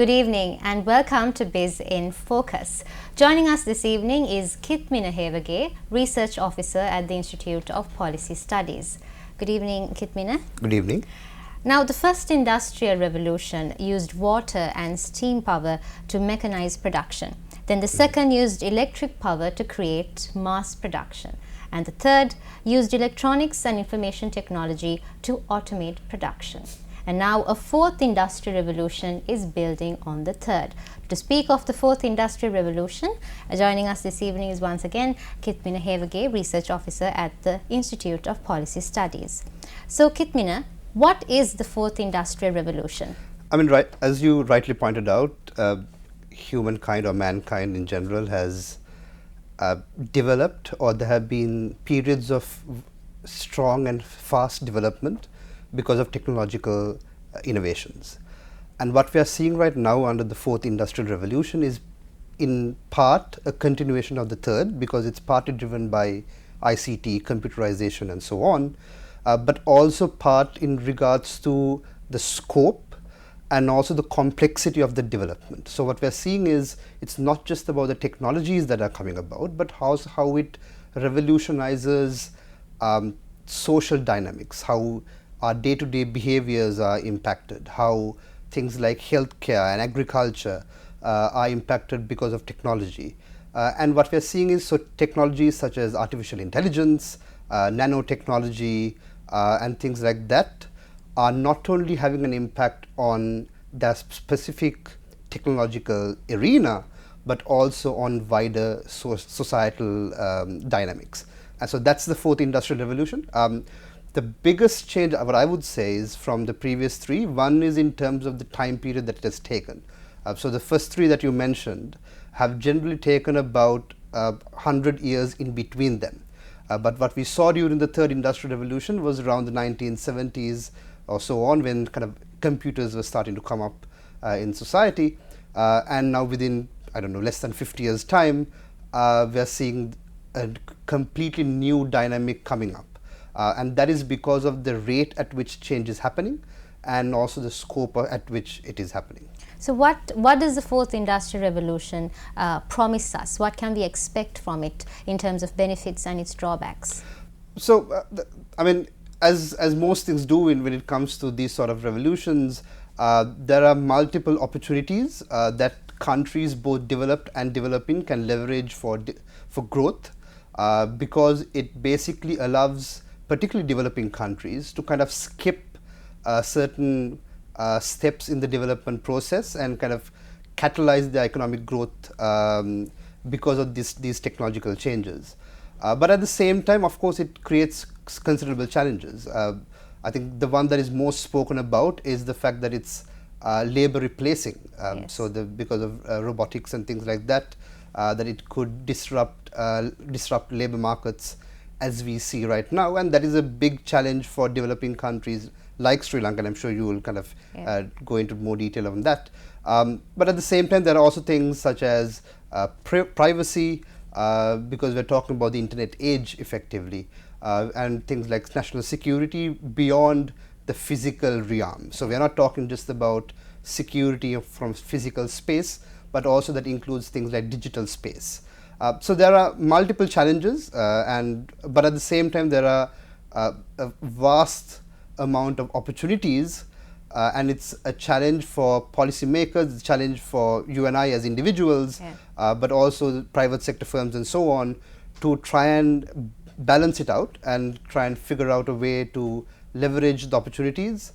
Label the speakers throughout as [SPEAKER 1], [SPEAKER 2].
[SPEAKER 1] Good evening and welcome to Biz in Focus. Joining us this evening is Kitmina Hevage, Research Officer at the Institute of Policy Studies. Good evening, Kitmina.
[SPEAKER 2] Good evening.
[SPEAKER 1] Now, the first industrial revolution used water and steam power to mechanize production. Then the second used electric power to create mass production. And the third used electronics and information technology to automate production. And now a fourth industrial revolution is building on the third. To speak of the fourth industrial revolution, joining us this evening is once again Kitmina Hevage, Research Officer at the Institute of Policy Studies. So Kitmina, what is the fourth industrial revolution?
[SPEAKER 2] Right, as you rightly pointed out, humankind or mankind in general has developed, or there have been periods of strong and fast development because of technological innovations. And what we are seeing right now under the fourth industrial revolution is in part a continuation of the third, because it's partly driven by ICT, computerization and so on, but also part in regards to the scope and also the complexity of the development. So what we are seeing is it's not just about the technologies that are coming about, but how it revolutionizes social dynamics, how our day-to-day behaviors are impacted, how things like healthcare and agriculture are impacted because of technology. And what we are seeing is technologies such as artificial intelligence, nanotechnology and things like that are not only having an impact on their specific technological arena, but also on wider societal dynamics. And so that's the fourth industrial revolution. The biggest change, what I would say, is from the previous three. One is in terms of the time period that it has taken. So the first three that you mentioned have generally taken about 100 years in between them. But what we saw during the third industrial revolution was around the 1970s or so on, when kind of computers were starting to come up in society. And now within, less than 50 years time, we are seeing a completely new dynamic coming up. And that is because of the rate at which change is happening and also the scope at which it is happening.
[SPEAKER 1] So what does the fourth industrial revolution promise us? What can we expect from it in terms of benefits and its drawbacks?
[SPEAKER 2] So, as most things do when it comes to these sort of revolutions, there are multiple opportunities that countries, both developed and developing, can leverage for growth, because it basically allows particularly developing countries to kind of skip certain steps in the development process and kind of catalyze the economic growth because of these technological changes. But at the same time, of course, it creates considerable challenges. I think the one that is most spoken about is the fact that it's labor replacing.
[SPEAKER 1] Yes.
[SPEAKER 2] So because of robotics and things like that, that it could disrupt labor markets as we see right now, and that is a big challenge for developing countries like Sri Lanka, and I'm sure you will kind of go into more detail on that. But at the same time, there are also things such as privacy, because we're talking about the internet age effectively, and things like national security beyond the physical realm. So we're not talking just about security from physical space, but also that includes things like digital space. So there are multiple challenges, but at the same time there are a vast amount of opportunities, and it's a challenge for policymakers, it's a challenge for you and I as individuals, but also private sector firms and so on, to try and balance it out and try and figure out a way to leverage the opportunities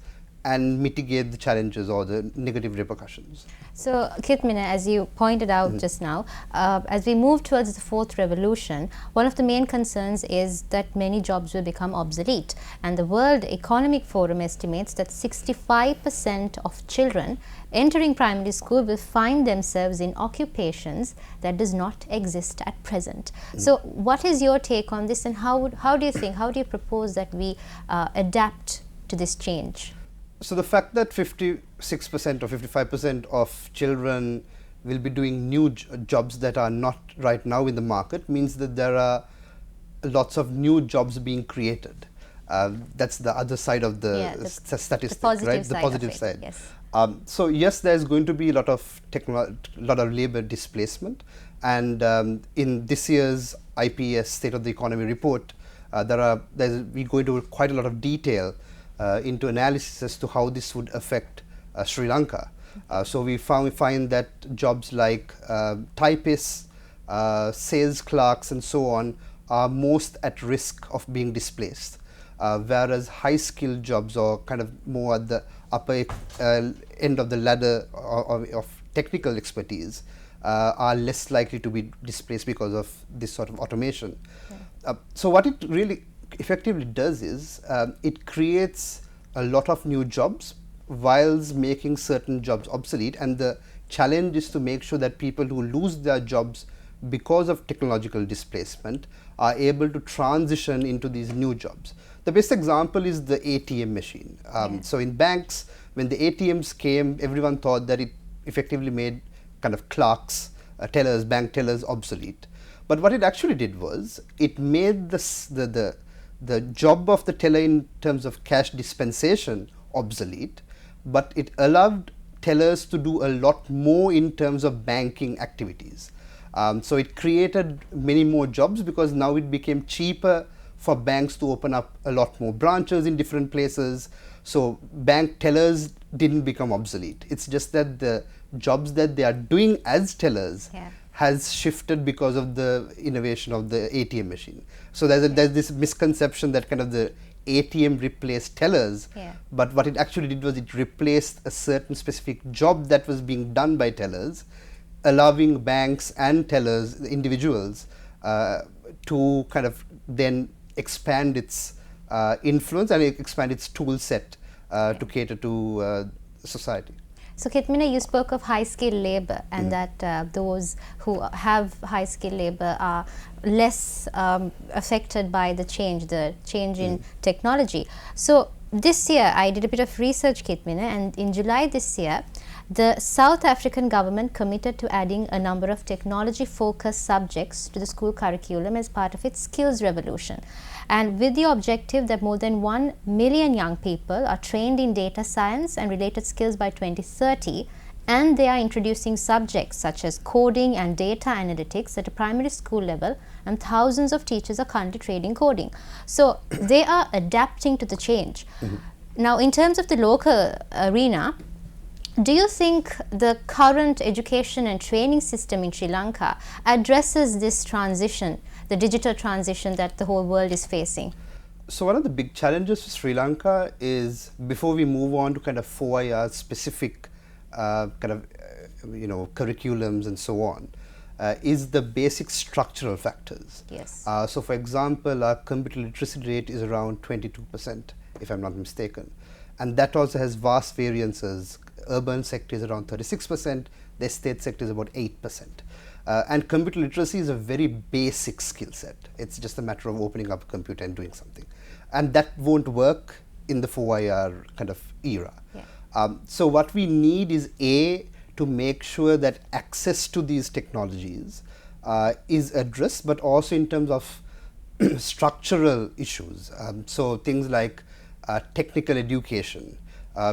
[SPEAKER 2] and mitigate the challenges or the negative repercussions.
[SPEAKER 1] So Kitmina, as you pointed out just now, as we move towards the fourth revolution, one of the main concerns is that many jobs will become obsolete, and the World Economic Forum estimates that 65% of children entering primary school will find themselves in occupations that does not exist at present. So what is your take on this, and how do you propose that we adapt to this change?
[SPEAKER 2] So the fact that 56% or 55% of children will be doing new jobs that are not right now in the market means that there are lots of new jobs being created. That's the other side of the statistic,
[SPEAKER 1] the positive
[SPEAKER 2] right?
[SPEAKER 1] side
[SPEAKER 2] The positive
[SPEAKER 1] of it,
[SPEAKER 2] side.
[SPEAKER 1] yes.
[SPEAKER 2] So yes, there's going to be a lot of labor displacement, and in this year's IPS State of the Economy report, we go into quite a lot of detail into analysis as to how this would affect Sri Lanka. So we find that jobs like typists, sales clerks, and so on are most at risk of being displaced, whereas high-skilled jobs, or kind of more at the upper end of the ladder of technical expertise, are less likely to be displaced because of this sort of automation. So what it really effectively does is it creates a lot of new jobs whilst making certain jobs obsolete, and the challenge is to make sure that people who lose their jobs because of technological displacement are able to transition into these new jobs. The best example is the ATM machine. So in banks, when the ATMs came, everyone thought that it effectively made kind of clerks, tellers, bank tellers obsolete. But what it actually did was it made the job of the teller in terms of cash dispensation obsolete, but it allowed tellers to do a lot more in terms of banking activities. So it created many more jobs because now it became cheaper for banks to open up a lot more branches in different places. So bank tellers didn't become obsolete. It's just that the jobs that they are doing as tellers has shifted because of the innovation of the ATM machine. So there's this misconception that kind of the ATM replaced tellers, but what it actually did was it replaced a certain specific job that was being done by tellers, allowing banks and tellers, individuals, to kind of then expand its influence and expand its tool set to cater to society.
[SPEAKER 1] So Kitmina, you spoke of high-skilled labor, and that those who have high-skilled labor are less affected by the change in technology. So this year, I did a bit of research, Kitmina, and in July this year, the South African government committed to adding a number of technology-focused subjects to the school curriculum as part of its skills revolution, and with the objective that more than 1 million young people are trained in data science and related skills by 2030, and they are introducing subjects such as coding and data analytics at a primary school level, and thousands of teachers are currently trained in coding. So they are adapting to the change. Now, in terms of the local arena, do you think the current education and training system in Sri Lanka addresses this transition, the digital transition that the whole world is facing?
[SPEAKER 2] So one of the big challenges for Sri Lanka is, before we move on to kind of 4IR specific curriculums and so on, is the basic structural factors.
[SPEAKER 1] Yes.
[SPEAKER 2] So for example, our computer literacy rate is around 22%, if I'm not mistaken. And that also has vast variances. Urban sector is around 36%, the estate sector is about 8%. And computer literacy is a very basic skill set. It's just a matter of opening up a computer and doing something. And that won't work in the 4IR kind of era. So what we need is, A, to make sure that access to these technologies is addressed, but also in terms of structural issues. So things like technical education,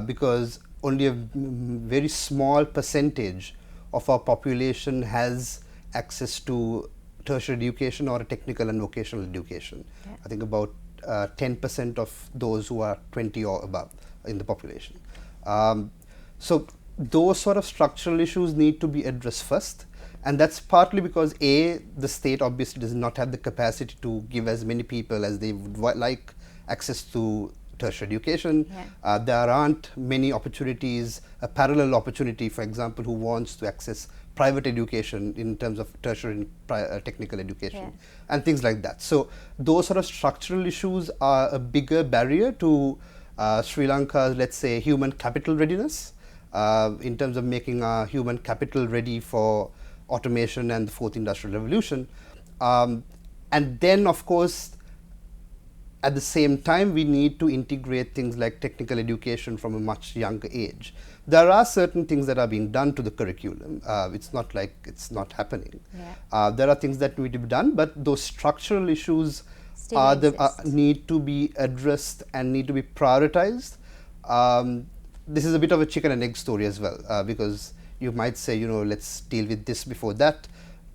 [SPEAKER 2] because only a very small percentage of our population has access to tertiary education or a technical and vocational education. I think about 10% of those who are 20 or above in the population. So those sort of structural issues need to be addressed first, and that's partly because, A, the state obviously does not have the capacity to give as many people as they would like access to tertiary education. There aren't many opportunities, a parallel opportunity, for example, who wants to access private education in terms of tertiary and technical education, and things like that. So those sort of structural issues are a bigger barrier to Sri Lanka's, let's say, human capital readiness, in terms of making our human capital ready for automation and the fourth industrial revolution. And then, of course, at the same time, we need to integrate things like technical education from a much younger age. There are certain things that are being done to the curriculum. It's not like it's not happening. There are things that need to be done, but those structural issues need to be addressed and need to be prioritized. this is a bit of a chicken and egg story as well, because you might say, let's deal with this before that,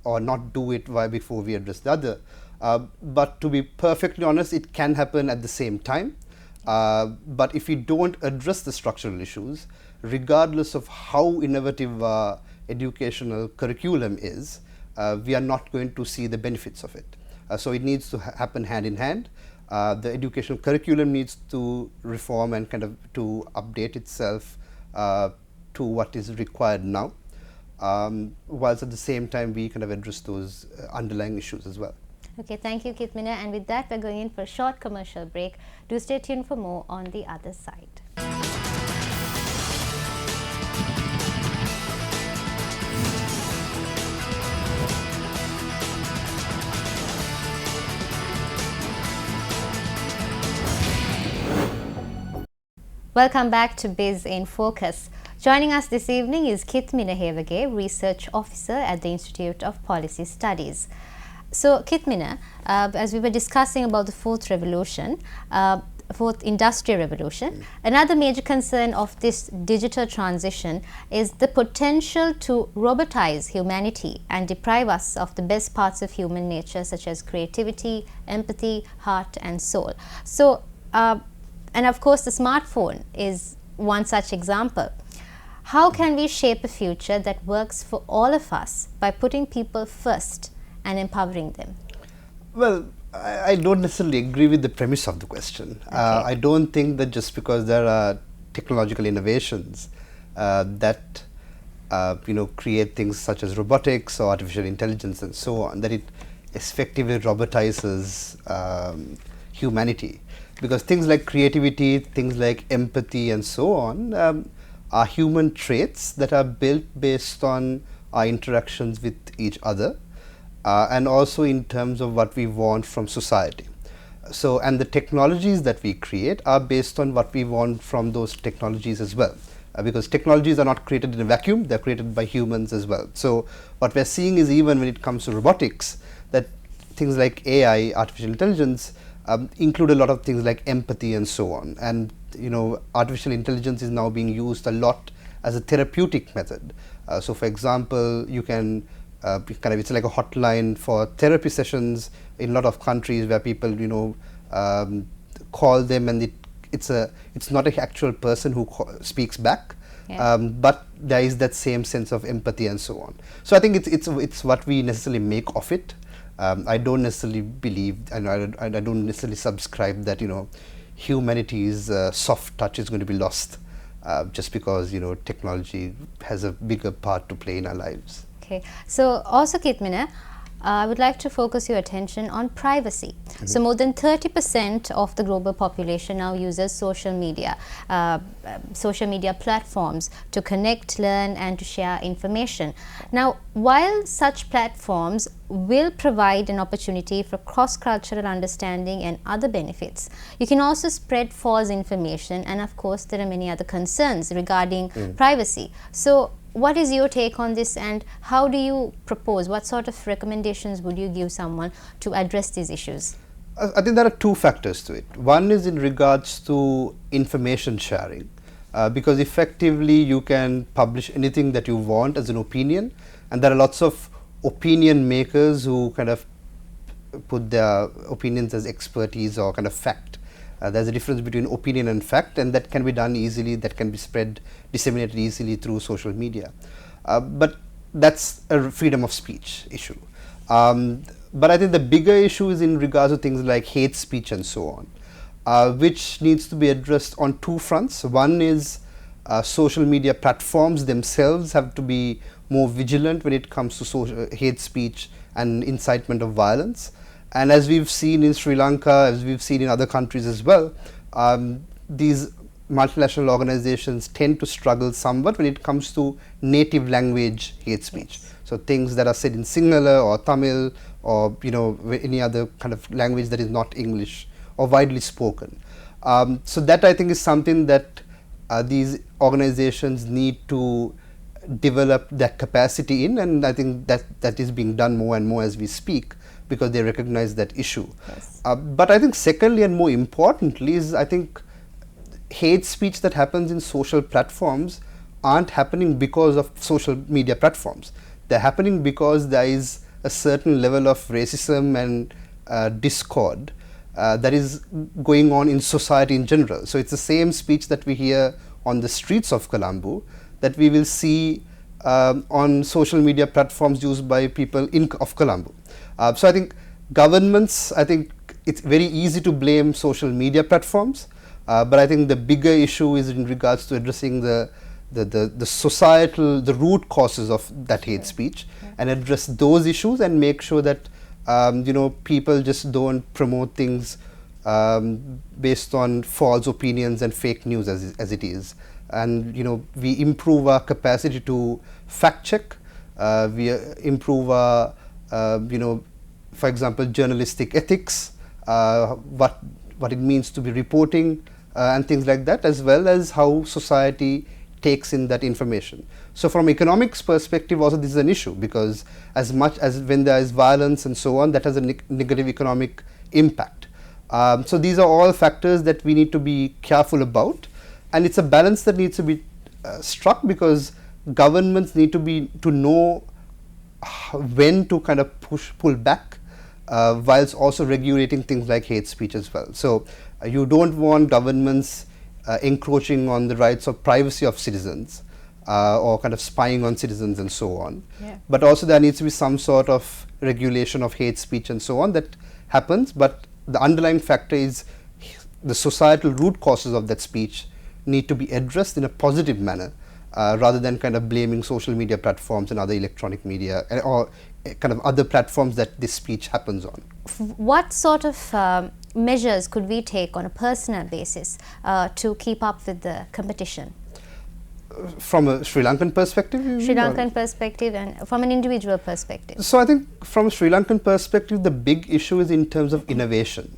[SPEAKER 2] or not do it before we address the other. But to be perfectly honest, it can happen at the same time. But if we don't address the structural issues, regardless of how innovative educational curriculum is, we are not going to see the benefits of it. So it needs to happen hand in hand. The educational curriculum needs to reform and kind of to update itself to what is required now, whilst at the same time we kind of address those underlying issues as well.
[SPEAKER 1] Okay, thank you, Kitmina. And with that, we're going in for a short commercial break. Do stay tuned for more on the other side. Welcome back to Biz in Focus. Joining us this evening is Kitmina Hevage, Research Officer at the Institute of Policy Studies. So, Kitmina, as we were discussing about the fourth revolution, fourth industrial revolution, another major concern of this digital transition is the potential to robotize humanity and deprive us of the best parts of human nature, such as creativity, empathy, heart and soul. So, and of course, the smartphone is one such example. How can we shape a future that works for all of us by putting people first and empowering them?
[SPEAKER 2] Well, I don't necessarily agree with the premise of the question.
[SPEAKER 1] Okay.
[SPEAKER 2] I don't think that just because there are technological innovations that create things such as robotics or artificial intelligence and so on, that it effectively robotizes humanity. Because things like creativity, things like empathy and so on are human traits that are built based on our interactions with each other, and also in terms of what we want from society. So, and the technologies that we create are based on what we want from those technologies as well, because technologies are not created in a vacuum, they're created by humans as well. So, what we're seeing is, even when it comes to robotics, that things like AI, artificial intelligence, include a lot of things like empathy and so on. And artificial intelligence is now being used a lot as a therapeutic method. So, for example, you can it's like a hotline for therapy sessions in a lot of countries where people call them, and it's not an actual person who speaks back, but there is that same sense of empathy and so on. So I think it's what we necessarily make of it. I don't necessarily believe, and I don't necessarily subscribe that humanity's soft touch is going to be lost just because technology has a bigger part to play in our lives.
[SPEAKER 1] Okay, so also, Kitmina, I would like to focus your attention on privacy. So more than 30% of the global population now uses social media platforms to connect, learn and to share information. Now, while such platforms will provide an opportunity for cross-cultural understanding and other benefits, you can also spread false information, and of course there are many other concerns regarding privacy. So what is your take on this, and how do you propose, what sort of recommendations would you give someone to address these issues?
[SPEAKER 2] I think there are two factors to it. One is in regards to information sharing, because effectively you can publish anything that you want as an opinion, and there are lots of opinion makers who kind of put their opinions as expertise or kind of fact. There's a difference between opinion and fact, and that can be done easily, that can be disseminated easily through social media. But that's a freedom of speech issue. But I think the bigger issue is in regards to things like hate speech and so on, which needs to be addressed on two fronts. One is social media platforms themselves have to be more vigilant when it comes to hate speech and incitement of violence. And as we've seen in Sri Lanka, as we've seen in other countries as well, these multinational organizations tend to struggle somewhat when it comes to native language hate speech. So things that are said in Sinhala or Tamil or any other kind of language that is not English or widely spoken. So that, I think, is something that these organizations need to develop that capacity in, and I think that is being done more and more as we speak, because they recognize that issue. But I think secondly and more importantly is, I think hate speech that happens in social platforms aren't happening because of social media platforms. They're happening because there is a certain level of racism and discord that is going on in society in general. So it's the same speech that we hear on the streets of Colombo that we will see on social media platforms used by people of Colombo. So I think governments, I think it's very easy to blame social media platforms, but I think the bigger issue is in regards to addressing the societal, the root causes of that hate speech, and address those issues and make sure that people just don't promote things based on false opinions and fake news as it is. And we improve our capacity to fact check, we improve our for example journalistic ethics, what it means to be reporting and things like that, as well as how society takes in that information. So from economics perspective also this is an issue, because as much as when there is violence and so on, that has a negative economic impact. So these are all factors that we need to be careful about, and it's a balance that needs to be struck, because governments need to know when to kind of pull back whilst also regulating things like hate speech as well. So you don't want governments encroaching on the rights of privacy of citizens or kind of spying on citizens and so on. Yeah. But also there needs to be some sort of regulation of hate speech and so on that happens, but the underlying factor is the societal root causes of that speech need to be addressed in a positive manner, rather than kind of blaming social media platforms and other electronic media or kind of other platforms that this speech happens on.
[SPEAKER 1] What sort of measures could we take on a personal basis to keep up with the competition?
[SPEAKER 2] From a Sri Lankan perspective?
[SPEAKER 1] Sri Lankan perspective and from an individual perspective.
[SPEAKER 2] So I think from a Sri Lankan perspective, the big issue is in terms of innovation.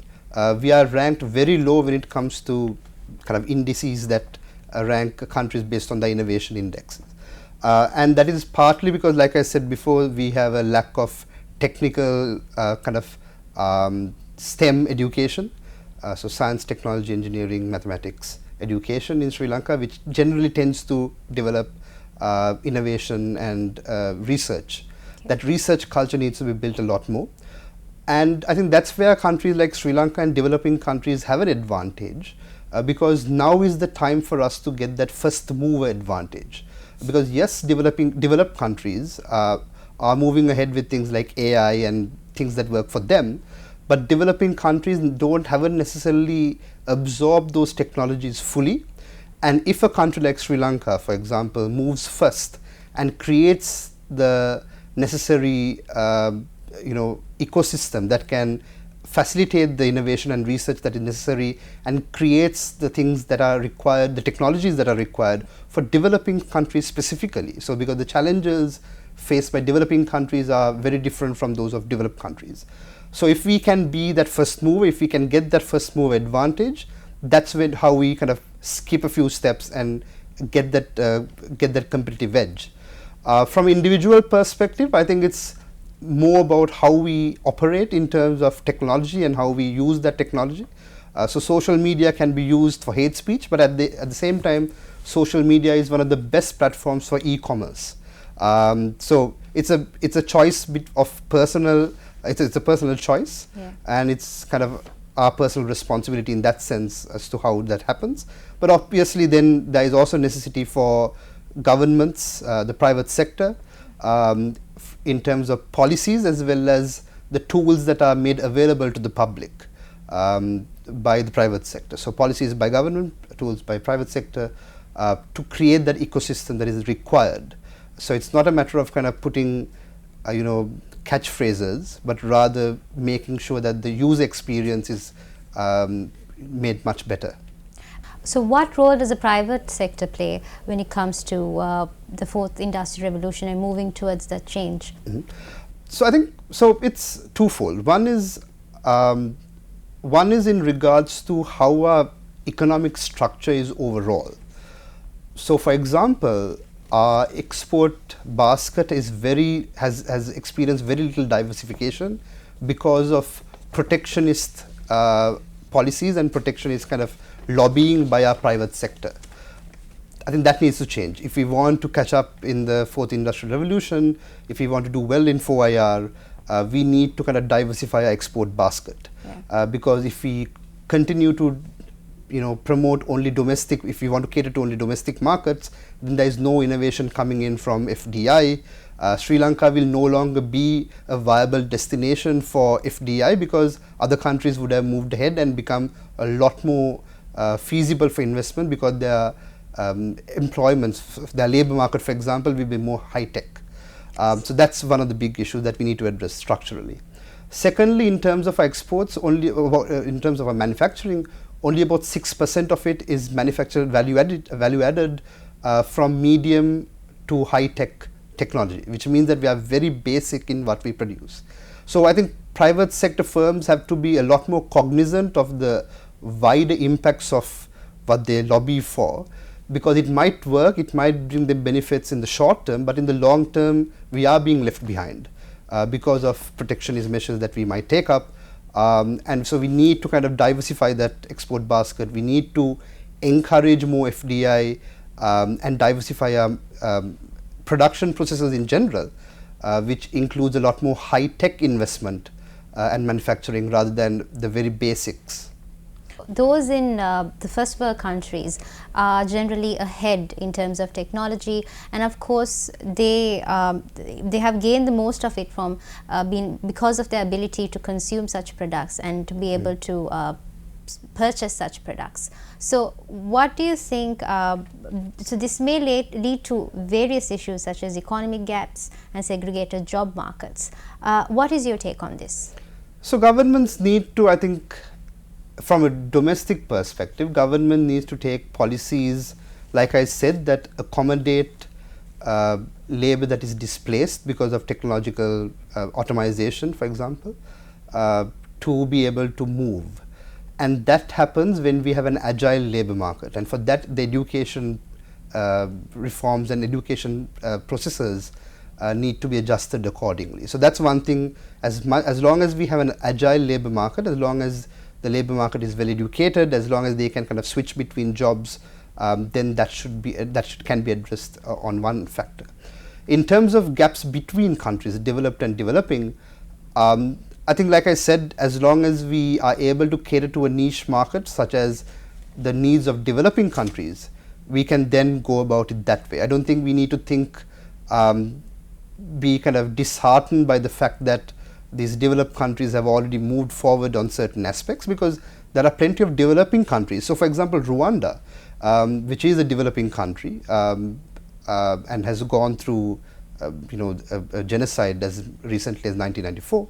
[SPEAKER 2] We are ranked very low when it comes to kind of indices that rank countries based on the innovation indexes. And that is partly because, like I said before, we have a lack of technical kind of STEM education, so science, technology, engineering, mathematics education in Sri Lanka, which generally tends to develop innovation and research. Okay. That research culture needs to be built a lot more. And I think that's where countries like Sri Lanka and developing countries have an advantage, because now is the time for us to get that first mover advantage. Because yes, developed countries are moving ahead with things like AI and things that work for them, but developing countries haven't necessarily absorbed those technologies fully. And if a country like Sri Lanka, for example, moves first and creates the necessary ecosystem that can facilitate the innovation and research that is necessary and creates the things that are required, the technologies that are required for developing countries specifically. So because the challenges faced by developing countries are very different from those of developed countries. So if we can be that first mover, if we can get that first mover advantage, that's how we kind of skip a few steps and get that competitive edge. From individual perspective, I think it's more about how we operate in terms of technology and how we use that technology. So social media can be used for hate speech, but at the same time, social media is one of the best platforms for e-commerce. So it's a choice of personal. It's a personal choice, yeah. And it's kind of our personal responsibility in that sense as to how that happens. But obviously, then there is also necessity for governments, the private sector, in terms of policies as well as the tools that are made available to the public by the private sector. So policies by government, tools by private sector to create that ecosystem that is required. So it's not a matter of kind of putting, catchphrases, but rather making sure that the user experience is made much better.
[SPEAKER 1] So what role does the private sector play when it comes to the fourth industrial revolution and moving towards that change?
[SPEAKER 2] Mm-hmm. So I think it's twofold. One is in regards to how our economic structure is overall. So for example, our export basket has experienced very little diversification because of protectionist policies and protection is kind of lobbying by our private sector. I think that needs to change. If we want to catch up in the fourth industrial revolution, if we want to do well in 4IR, we need to kind of diversify our export basket. Because if we continue to promote only domestic, if we want to cater to only domestic markets, then there is no innovation coming in from FDI. Sri Lanka will no longer be a viable destination for FDI because other countries would have moved ahead and become a lot more feasible for investment because their employments, their labor market, for example, will be more high-tech. So that's one of the big issues that we need to address structurally. Secondly, in terms of our exports, in terms of our manufacturing, only about 6% of it is manufactured value added from medium to high-tech technology, which means that we are very basic in what we produce. So I think private sector firms have to be a lot more cognizant of the wider impacts of what they lobby for, because it might work, it might bring them benefits in the short term, but in the long term we are being left behind because of protectionist measures that we might take up. And so we need to kind of diversify that export basket. We need to encourage more FDI and diversify our production processes in general, which includes a lot more high-tech investment and manufacturing rather than the very basics.
[SPEAKER 1] Those in the first world countries are generally ahead in terms of technology, and of course they have gained the most of it from because of their ability to consume such products and to be able to purchase such products. So what do you think, so this may lead to various issues such as economic gaps and segregated job markets. What is your take on this?
[SPEAKER 2] So governments need to, I think, from a domestic perspective, government needs to take policies, like I said, that accommodate labor that is displaced because of technological automation, for example, to be able to move. And that happens when we have an agile labor market. And for that, the education reforms and education processes need to be adjusted accordingly. So that's one thing. As long as we have an agile labor market, as long as the labor market is well educated, as long as they can kind of switch between jobs, then that can be addressed on one factor. In terms of gaps between countries, developed and developing, I think, like I said, as long as we are able to cater to a niche market such as the needs of developing countries, we can then go about it that way. I don't think we need to be kind of disheartened by the fact that these developed countries have already moved forward on certain aspects, because there are plenty of developing countries. So for example, Rwanda, which is a developing country and has gone through a genocide as recently as 1994,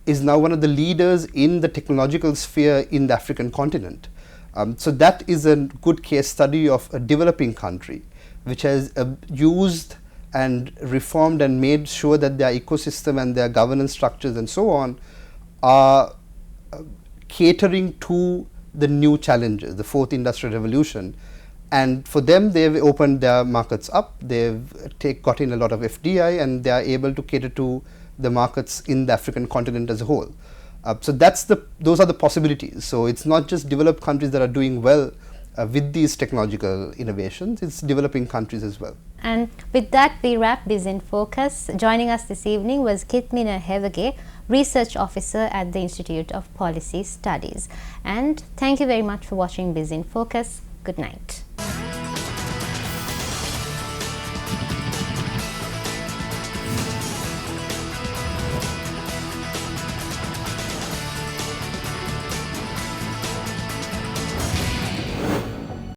[SPEAKER 2] is now one of the leaders in the technological sphere in the African continent. So that is a good case study of a developing country which has used and reformed and made sure that their ecosystem and their governance structures and so on are catering to the new challenges, the fourth industrial revolution. And for them, they've opened their markets up, they've got in a lot of FDI, and they are able to cater to the markets in the African continent as a whole. So those are the possibilities. So it's not just developed countries that are doing well with these technological innovations, it's developing countries as well.
[SPEAKER 1] And with that, we wrap Biz in Focus. Joining us this evening was Kitmina Hevage, Research Officer at the Institute of Policy Studies. And thank you very much for watching Biz in Focus. Good night.